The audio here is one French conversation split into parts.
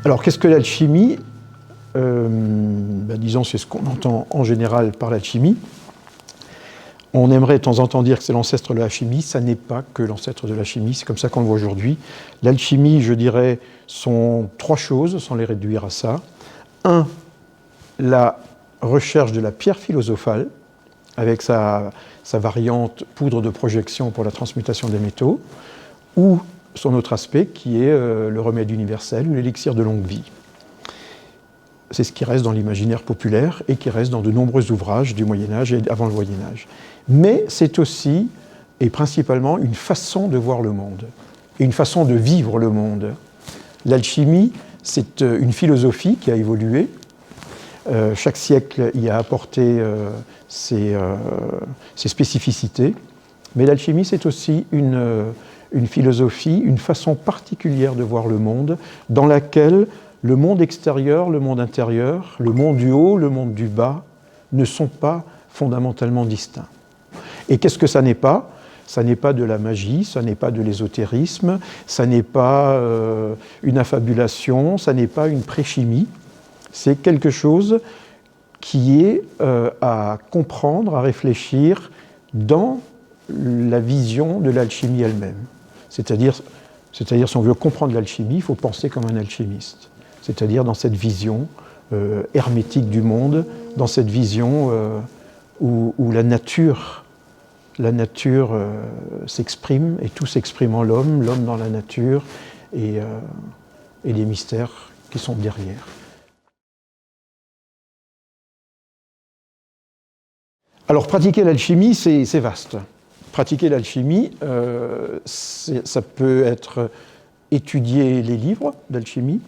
Alors, qu'est-ce que l'alchimie? Disons, c'est ce qu'on entend en général par l'alchimie. On aimerait de temps en temps dire que c'est l'ancêtre de la chimie. Ça n'est pas que l'ancêtre de la chimie, c'est comme ça qu'on le voit aujourd'hui. L'alchimie, je dirais, sont trois choses, sans les réduire à ça. Un, la recherche de la pierre philosophale, avec sa variante poudre de projection pour la transmutation des métaux, ou son autre aspect qui est le remède universel ou l'élixir de longue vie. C'est ce qui reste dans l'imaginaire populaire et qui reste dans de nombreux ouvrages du Moyen-Âge et avant le Moyen-Âge. Mais c'est aussi et principalement une façon de voir le monde et une façon de vivre le monde. L'alchimie, c'est une philosophie qui a évolué. Chaque siècle y a apporté ses spécificités. Mais l'alchimie, c'est aussi une philosophie, une façon particulière de voir le monde, dans laquelle le monde extérieur, le monde intérieur, le monde du haut, le monde du bas, ne sont pas fondamentalement distincts. Et qu'est-ce que ça n'est pas? Ça n'est pas de la magie, ça n'est pas de l'ésotérisme, ça n'est pas une affabulation, ça n'est pas une préchimie. C'est quelque chose qui est à comprendre, à réfléchir dans la vision de l'alchimie elle-même. C'est-à-dire, si on veut comprendre l'alchimie, il faut penser comme un alchimiste. C'est-à-dire dans cette vision hermétique du monde, dans cette vision où la nature s'exprime, et tout s'exprime en l'homme, l'homme dans la nature, et les mystères qui sont derrière. Alors, pratiquer l'alchimie, c'est vaste. Pratiquer l'alchimie, ça peut être étudier les livres d'alchimie,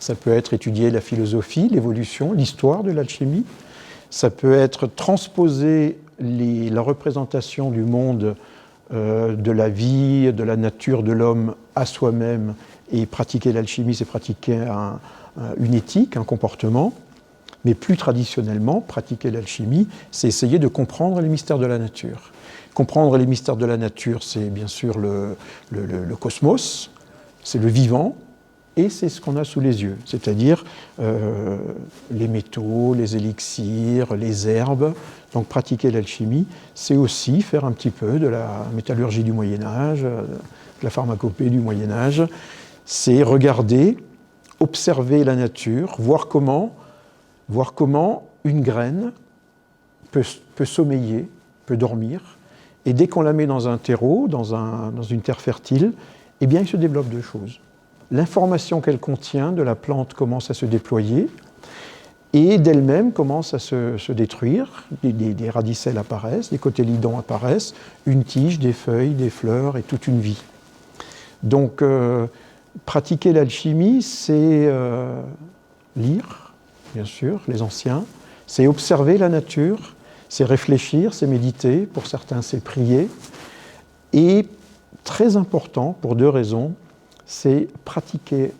ça peut être étudier la philosophie, l'évolution, l'histoire de l'alchimie, ça peut être transposer la représentation du monde, de la vie, de la nature de l'homme à soi-même, et pratiquer l'alchimie, c'est pratiquer une éthique, un comportement. Mais plus traditionnellement, pratiquer l'alchimie, c'est essayer de comprendre les mystères de la nature. Comprendre les mystères de la nature, c'est bien sûr le cosmos, c'est le vivant, et c'est ce qu'on a sous les yeux, c'est-à-dire les métaux, les élixirs, les herbes. Donc pratiquer l'alchimie, c'est aussi faire un petit peu de la métallurgie du Moyen-Âge, de la pharmacopée du Moyen-Âge. C'est regarder, observer la nature, voir comment une graine peut sommeiller, peut dormir, et dès qu'on la met dans un terreau, dans une terre fertile, eh bien il se développe deux choses. L'information qu'elle contient de la plante commence à se déployer, et d'elle-même commence à se détruire. Des radicelles apparaissent, des cotylédons apparaissent, une tige, des feuilles, des fleurs, et toute une vie. Donc, pratiquer l'alchimie, c'est lire, bien sûr, les anciens, c'est observer la nature, c'est réfléchir, c'est méditer, pour certains c'est prier, et très important pour deux raisons, c'est pratiquer,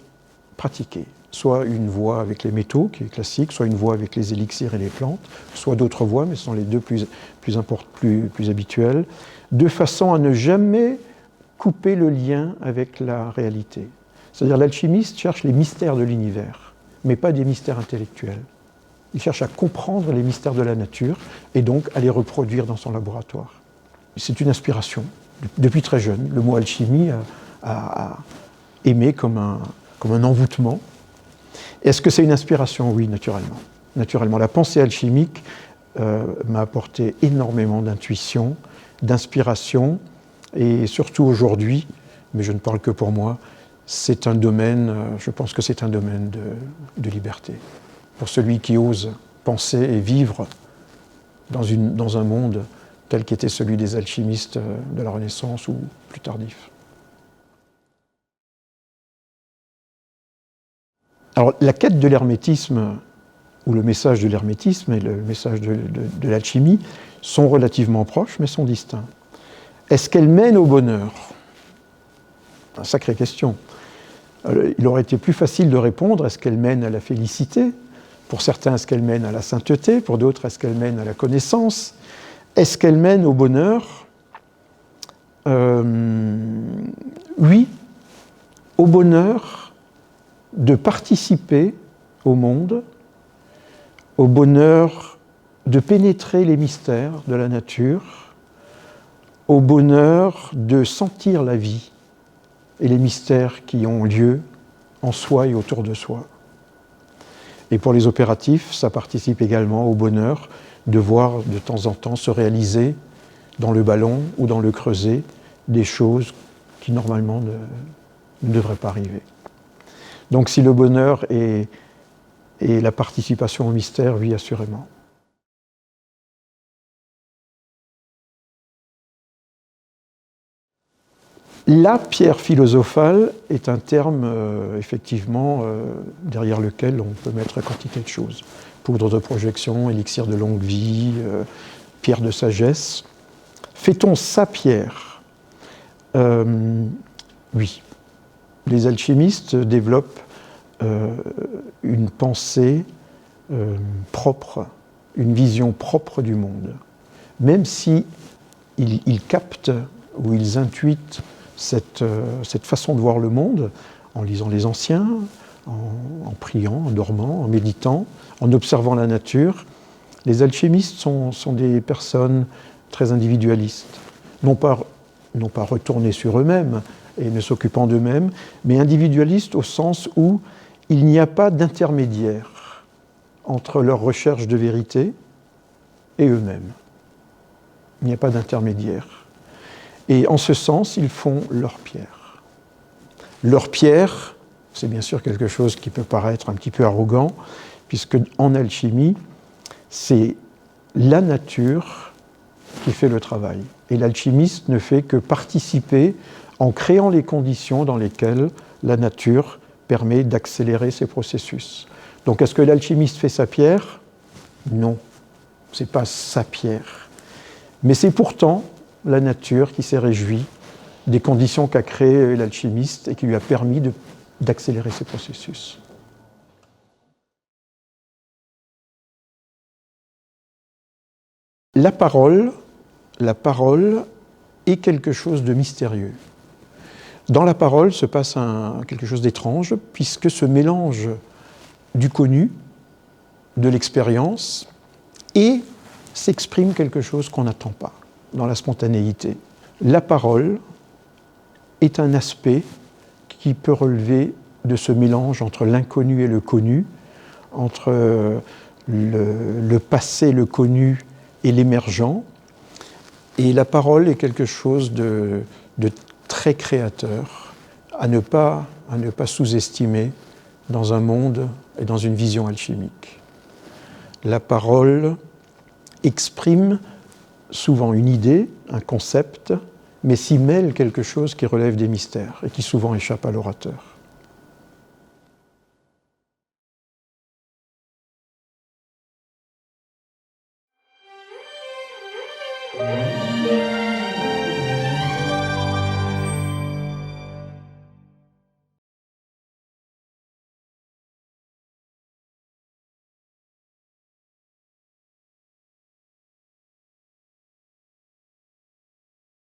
soit une voie avec les métaux, qui est classique, soit une voie avec les élixirs et les plantes, soit d'autres voies, mais ce sont les deux plus habituelles, de façon à ne jamais couper le lien avec la réalité. C'est-à-dire l'alchimiste cherche les mystères de l'univers, mais pas des mystères intellectuels. Il cherche à comprendre les mystères de la nature et donc à les reproduire dans son laboratoire. C'est une inspiration. Depuis très jeune, le mot alchimie a aimé comme un envoûtement. Est-ce que c'est une inspiration? Oui, naturellement. Naturellement. La pensée alchimique m'a apporté énormément d'intuition, d'inspiration, et surtout aujourd'hui, mais je ne parle que pour moi, c'est un domaine, je pense que c'est un domaine de liberté. Pour celui qui ose penser et vivre dans un monde tel qu'était celui des alchimistes de la Renaissance ou plus tardif. Alors, la quête de l'hermétisme, ou le message de l'hermétisme et le message de l'alchimie, sont relativement proches, mais sont distincts. Est-ce qu'elle mène au bonheur? Une sacrée question. Il aurait été plus facile de répondre, est-ce qu'elle mène à la félicité? Pour certains, est-ce qu'elle mène à la sainteté? Pour d'autres, est-ce qu'elle mène à la connaissance? Est-ce qu'elle mène au bonheur? Oui, au bonheur de participer au monde, au bonheur de pénétrer les mystères de la nature, au bonheur de sentir la vie et les mystères qui ont lieu en soi et autour de soi. Et pour les opératifs, ça participe également au bonheur de voir de temps en temps se réaliser dans le ballon ou dans le creuset des choses qui normalement ne devraient pas arriver. Donc si le bonheur est la participation au mystère, oui, assurément. La pierre philosophale est un terme, effectivement, derrière lequel on peut mettre quantité de choses. Poudre de projection, élixir de longue vie, pierre de sagesse. Fait-on sa pierre ? Oui. Les alchimistes développent une pensée propre, une vision propre du monde. Même si ils captent ou ils intuitent cette façon de voir le monde en lisant les anciens, en priant, en dormant, en méditant, en observant la nature. Les alchimistes sont des personnes très individualistes, non pas retournées sur eux-mêmes et ne s'occupant d'eux-mêmes, mais individualistes au sens où il n'y a pas d'intermédiaire entre leur recherche de vérité et eux-mêmes. Il n'y a pas d'intermédiaire. Et en ce sens, ils font leur pierre. Leur pierre, c'est bien sûr quelque chose qui peut paraître un petit peu arrogant, puisque en alchimie, c'est la nature qui fait le travail. Et l'alchimiste ne fait que participer en créant les conditions dans lesquelles la nature permet d'accélérer ces processus. Donc est-ce que l'alchimiste fait sa pierre ? Non, ce n'est pas sa pierre. Mais c'est pourtant la nature qui s'est réjouie des conditions qu'a créées l'alchimiste et qui lui a permis d'accélérer ces processus. La parole est quelque chose de mystérieux. Dans la parole se passe quelque chose d'étrange, puisque ce mélange du connu, de l'expérience, et s'exprime quelque chose qu'on n'attend pas, dans la spontanéité. La parole est un aspect qui peut relever de ce mélange entre l'inconnu et le connu, entre le passé, le connu et l'émergent. Et la parole est quelque chose de très créateur, à ne pas sous-estimer dans un monde et dans une vision alchimique. La parole exprime souvent une idée, un concept, mais s'y mêle quelque chose qui relève des mystères et qui souvent échappe à l'orateur.